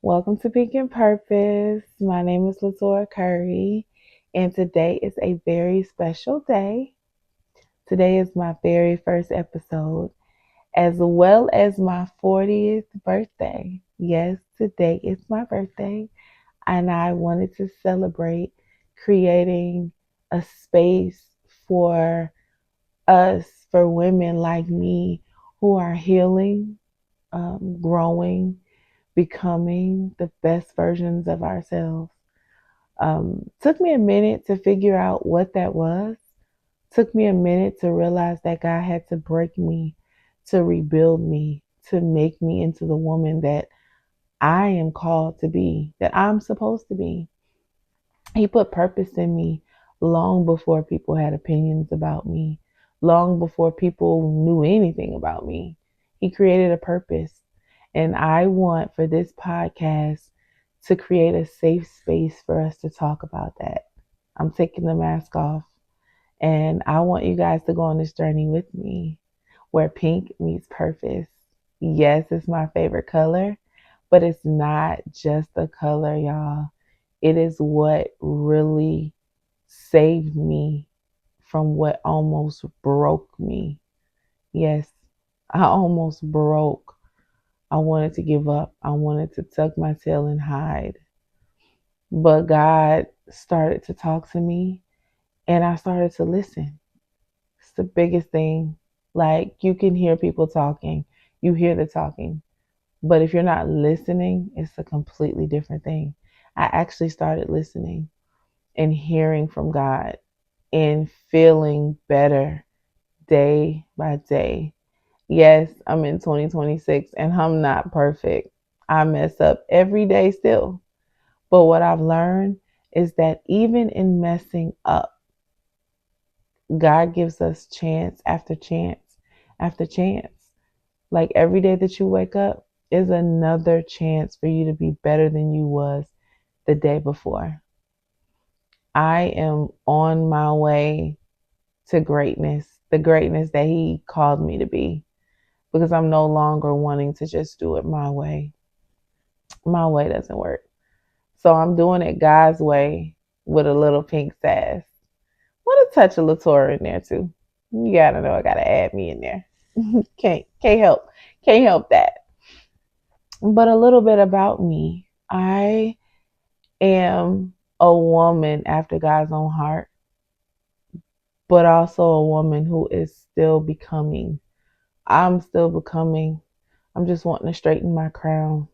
Welcome to Pink and Purpose. My name is Latora Curry, and today is a very special day. Today is my very first episode, as well as my 40th birthday. Yes, today is my birthday, and I wanted to celebrate creating a space for us, for women like me who are healing, growing, becoming the best versions of ourselves. Took me a minute to figure out what that was. Took me a minute to realize that God had to break me, to rebuild me, to make me into the woman that I am called to be, that I'm supposed to be. He put purpose in me long before people had opinions about me, long before people knew anything about me. He created a purpose. And I want for this podcast to create a safe space for us to talk about that. I'm taking the mask off, and I want you guys to go on this journey with me where pink meets purpose. Yes, it's my favorite color, but it's not just a color, y'all. It is what really saved me from what almost broke me. Yes, I almost broke. I wanted to give up. I wanted to tuck my tail and hide. But God started to talk to me and I started to listen. It's the biggest thing. Like, you can hear people talking, you hear the talking, but if you're not listening, it's a completely different thing. I actually started listening and hearing from God and feeling better day by day. Yes, I'm in 2026 and I'm not perfect. I mess up every day still. But what I've learned is that even in messing up, God gives us chance after chance after chance. Like, every day that you wake up is another chance for you to be better than you was the day before. I am on my way to greatness, the greatness that He called me to be, because I'm no longer wanting to just do it my way. My way doesn't work. So I'm doing it God's way with a little pink sass. What a touch of Latour in there too. You gotta know I gotta add me in there. Can't help that. But a little bit about me. I am a woman after God's own heart, but also a woman who is still becoming. I'm still becoming. I'm just wanting to straighten my crown.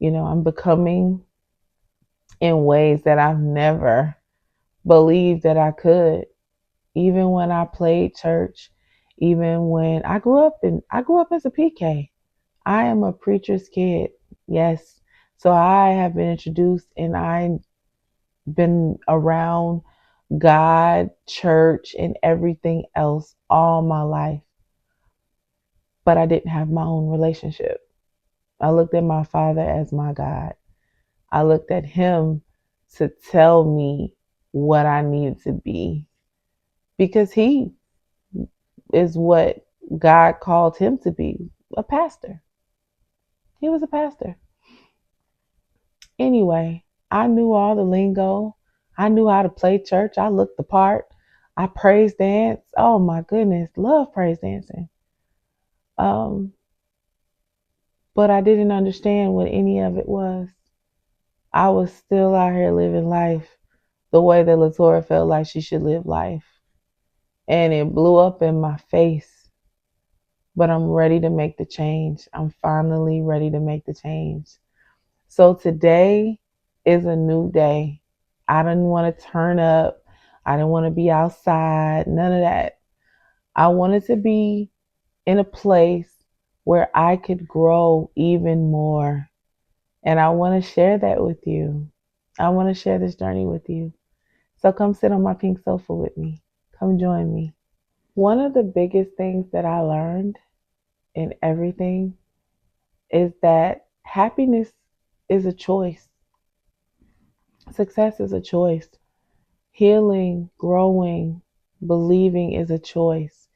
I'm becoming in ways that I've never believed that I could. Even when I played church, even when I grew up as a PK. I am a preacher's kid. Yes. So I have been introduced and I've been around God, church, and everything else all my life. But I didn't have my own relationship. I looked at my father as my God. I looked at him to tell me what I needed to be, because he is what God called him to be, a pastor. He was a pastor. Anyway, I knew all the lingo. I knew how to play church. I looked the part. I praise dance. Oh my goodness, love praise dancing. Um, but I didn't understand what any of it was. I was still out here living life the way that Latour felt like she should live life. And it blew up in my face. But I'm ready to make the change. I'm finally ready to make the change. So today is a new day. I didn't want to turn up. I didn't want to be outside. None of that. I wanted to be in a place where I could grow even more. And I want to share that with you. I want to share this journey with you. So come sit on my pink sofa with me. Come join me. One of the biggest things that I learned in everything is that happiness is a choice. Success is a choice. Healing, growing, believing is a choice.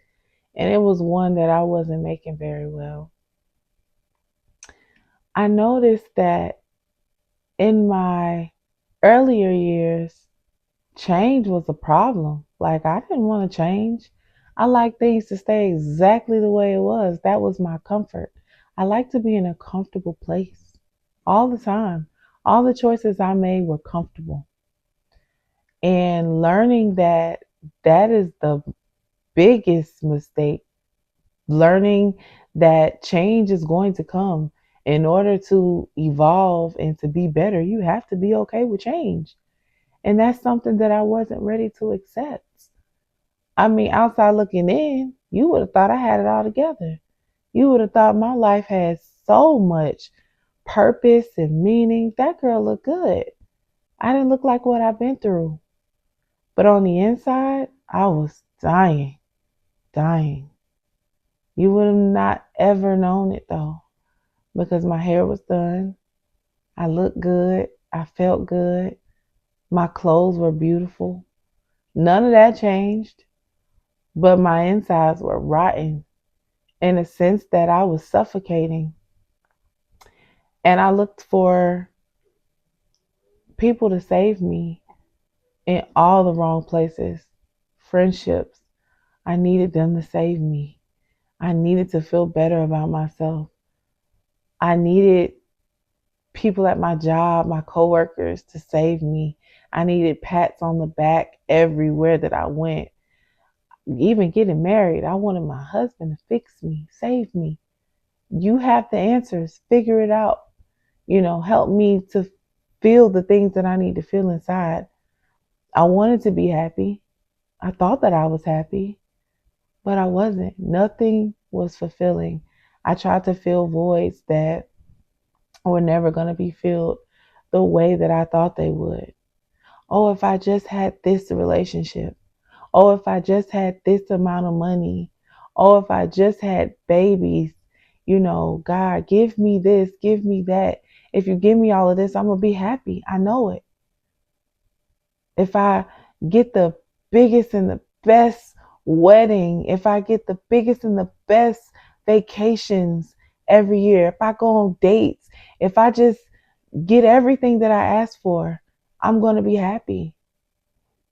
And it was one that I wasn't making very well. I noticed that In my earlier years, change was a problem. Like, I didn't want to change. I like things to stay exactly the way it was. That was my comfort. I like to be in a comfortable place all the time. All the choices I made were comfortable. And learning that that is the biggest mistake. Learning that change is going to come. In order to evolve and to be better, you have to be okay with change. And that's something that I wasn't ready to accept. I mean, outside looking in, you would have thought I had it all together. You would have thought my life had so much purpose and meaning. That girl looked good. I didn't look like what I've been through. But on the inside, I was dying, dying. You would have not ever known it though, because my hair was done. I looked good. I felt good. My clothes were beautiful. None of that changed, but my insides were rotten in a sense that I was suffocating. And I looked for people to save me in all the wrong places. Friendships. I needed them to save me. I needed to feel better about myself. I needed people at my job, my coworkers, to save me. I needed pats on the back everywhere that I went. Even getting married, I wanted my husband to fix me, save me. You have the answers, figure it out. Help me to feel the things that I need to feel inside. I wanted to be happy. I thought that I was happy, but I wasn't. Nothing was fulfilling. I tried to fill voids that were never going to be filled the way that I thought they would. Oh, if I just had this relationship. Oh, if I just had this amount of money. Oh, if I just had babies. God, give me this, give me that. If you give me all of this, I'm going to be happy. I know it. If I get the biggest and the best wedding, if I get the biggest and the best vacations every year, if I go on dates, if I just get everything that I ask for, I'm going to be happy.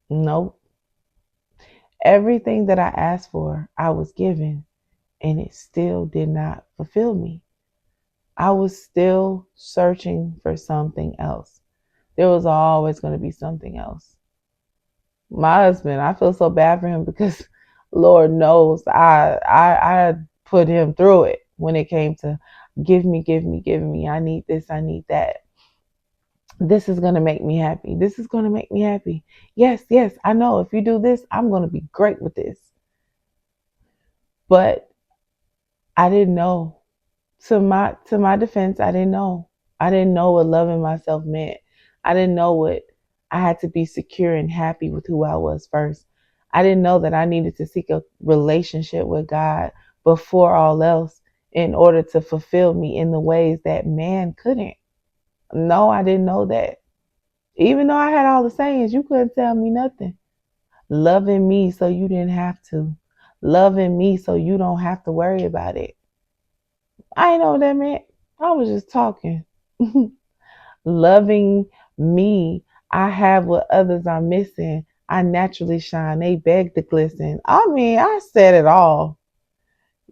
Nope. Everything that I asked for, I was given, and it still did not fulfill me. I was still searching for something else. There was always going to be something else. My husband, I feel so bad for him because Lord knows I put him through it when it came to give me, give me, give me. I need this, I need that. This is going to make me happy. This is going to make me happy. Yes, yes, I know if you do this, I'm going to be great with this. But I didn't know. To my defense, I didn't know. I didn't know what loving myself meant. I didn't know what I had to be secure and happy with who I was first. I didn't know that I needed to seek a relationship with God before all else in order to fulfill me in the ways that man couldn't. No, I didn't know that. Even though I had all the sayings, you couldn't tell me nothing. Loving me so you didn't have to. Loving me so you don't have to worry about it. I didn't know what that meant. I was just talking. Loving me, I have what others are missing. I naturally shine. They beg to glisten. I mean, I said it all.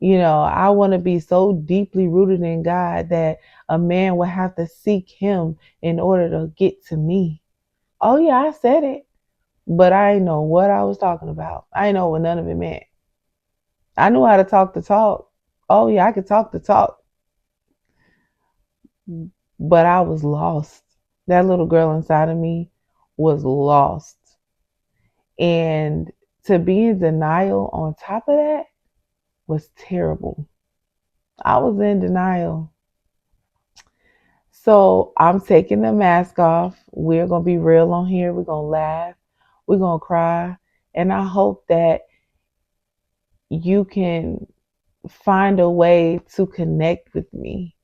I want to be so deeply rooted in God that a man would have to seek him in order to get to me. Oh, yeah, I said it. But I didn't know what I was talking about. I didn't know what none of it meant. I knew how to talk the talk. Oh, yeah, I could talk the talk. But I was lost. That little girl inside of me was lost. And to be in denial on top of that was terrible. I was in denial. So I'm taking the mask off. We're going to be real on here. We're going to laugh. We're going to cry. And I hope that you can find a way to connect with me.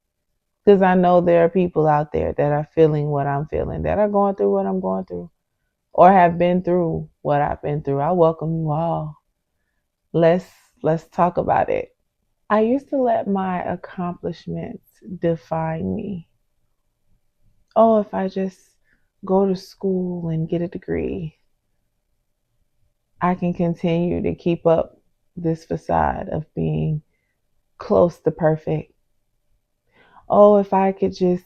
Because I know there are people out there that are feeling what I'm feeling, that are going through what I'm going through, or have been through what I've been through. I welcome you all. Let's talk about it. I used to let my accomplishments define me. oh, if I just go to school and get a degree, I can continue to keep up this facade of being close to perfect. Oh, if I could just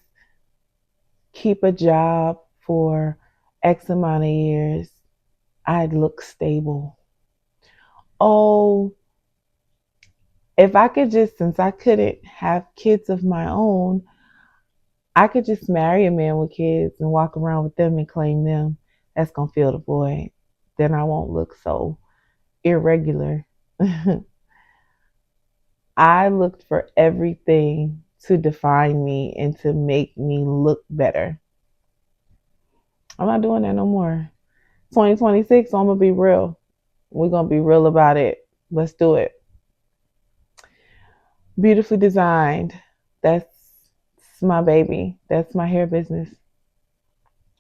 keep a job for X amount of years, I'd look stable. Oh, if I could just, since I couldn't have kids of my own, I could just marry a man with kids and walk around with them and claim them. That's going to fill the void. Then I won't look so irregular. I looked for everything to define me and to make me look better. I'm not doing that no more. 2026, so I'm going to be real. We're going to be real about it. Let's do it. Beautifully designed. That's my baby. That's my hair business.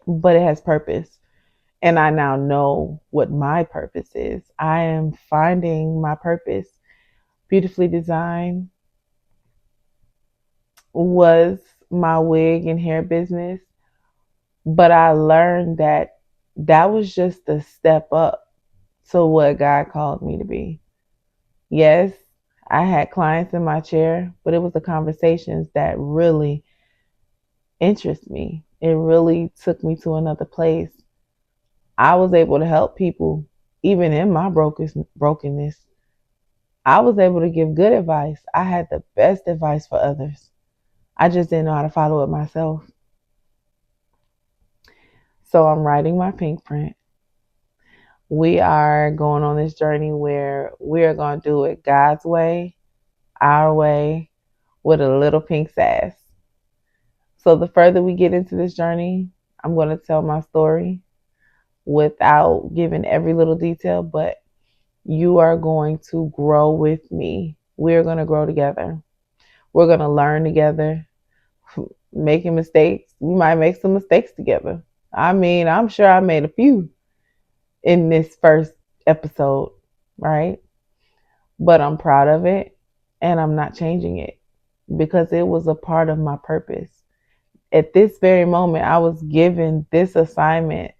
But it has purpose. And I now know what my purpose is. I am finding my purpose. Beautifully designed was my wig and hair business. But I learned that that was just a step up to what God called me to be. Yes, I had clients in my chair, but it was the conversations that really interest me. It really took me to another place. I was able to help people even in my brokenness. I was able to give good advice. I had the best advice for others. I just didn't know how to follow it myself. So I'm writing my pink print. We are going on this journey where we are going to do it God's way, our way, with a little pink sass. So the further we get into this journey, I'm going to tell my story without giving every little detail, but you are going to grow with me. We're going to grow together. We're going to learn together, making mistakes. We might make some mistakes together. I mean, I'm sure I made a few in this first episode, right? But I'm proud of it and I'm not changing it because it was a part of my purpose. At this very moment, I was given this assignment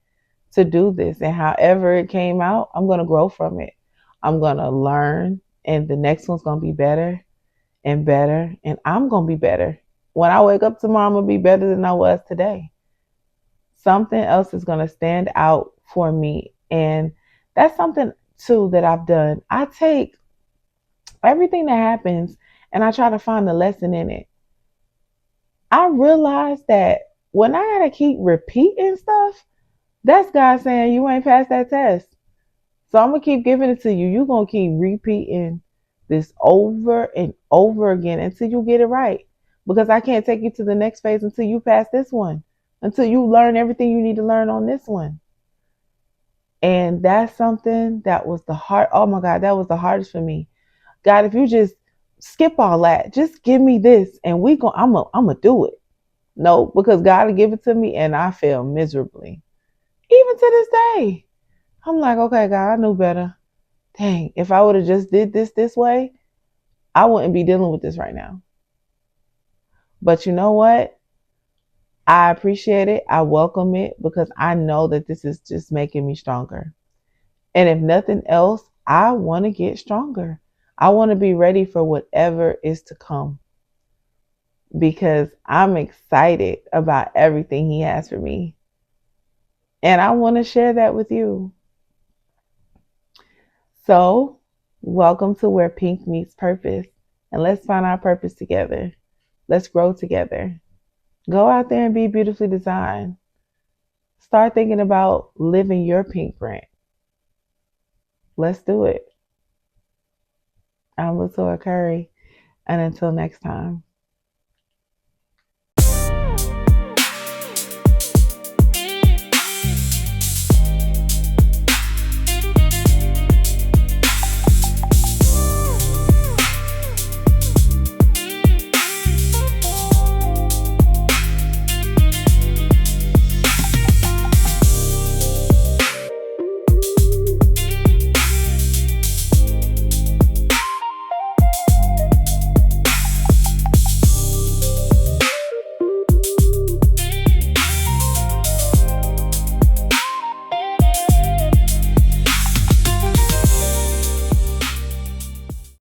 to do this, and however it came out, I'm going to grow from it. I'm going to learn, and the next one's going to be better and better, and I'm going to be better. When I wake up tomorrow, I'm going to be better than I was today. Something else is going to stand out for me, and that's something too that I've done. I take everything that happens and I try to find the lesson in it. I realize that when I got to keep repeating stuff, that's God saying you ain't passed that test. So I'm going to keep giving it to you. You're going to keep repeating this over and over again until you get it right. Because I can't take you to the next phase until you pass this one, until you learn everything you need to learn on this one. And that's something that was the hard. Oh my God, that was the hardest for me. God, if you just skip all that, just give me this, and I'm gonna do it. No, because God will give it to me, and I fail miserably. Even to this day, I'm like, okay, God, I knew better. Dang, if I would have just did this way, I wouldn't be dealing with this right now. But you know what? I appreciate it. I welcome it because I know that this is just making me stronger. And if nothing else, I want to get stronger. I want to be ready for whatever is to come because I'm excited about everything He has for me. And I want to share that with you. So, welcome to Where Pink Meets Purpose. And let's find our purpose together. Let's grow together. Go out there and be beautifully designed. Start thinking about living your pink print. Let's do it. I'm Latoya Curry. And until next time.